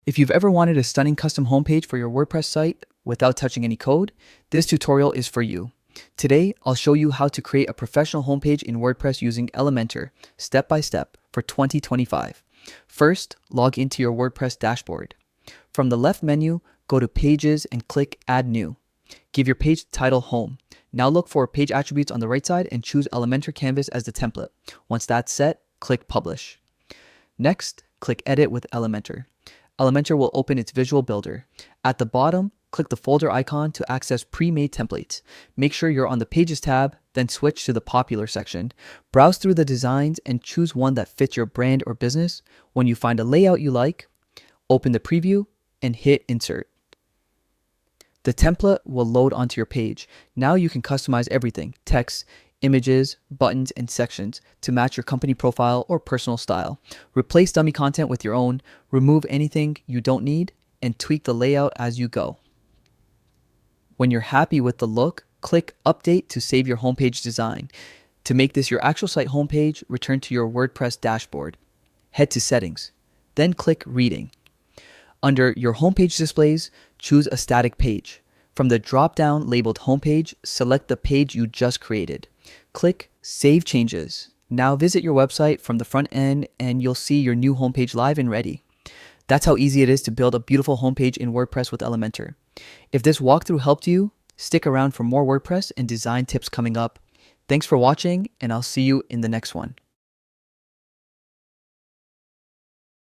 If you've ever wanted a stunning custom homepage for your WordPress site without touching any code, this tutorial is for you. Today, I'll show you how to create a professional homepage in WordPress using Elementor, step by step, for 2025. First, log into your WordPress dashboard. From the left menu, go to Pages and click Add New. Give your page title Home. Now look for page attributes on the right side and choose Elementor Canvas as the template. Once that's set, click Publish. Next, click Edit with Elementor. Elementor will open its visual builder. At the bottom, click the folder icon to access pre-made templates. Make sure you're on the Pages tab, then switch to the Popular section. Browse through the designs and choose one that fits your brand or business. When you find a layout you like, open the preview and hit Insert. The template will load onto your page. Now you can customize everything: text, images, buttons, and sections to match your company profile or personal style. Replace dummy content with your own, remove anything you don't need, and tweak the layout as you go. When you're happy with the look, click Update to save your homepage design. To make this your actual site homepage, return to your WordPress dashboard. Head to Settings, then click Reading. Under your homepage displays, choose a static page. From the drop-down labeled Homepage, select the page you just created. Click Save Changes. Now visit your website from the front end and you'll see your new homepage live and ready. That's how easy it is to build a beautiful homepage in WordPress with Elementor. If this walkthrough helped you, stick around for more WordPress and design tips coming up. Thanks for watching, and I'll see you in the next one.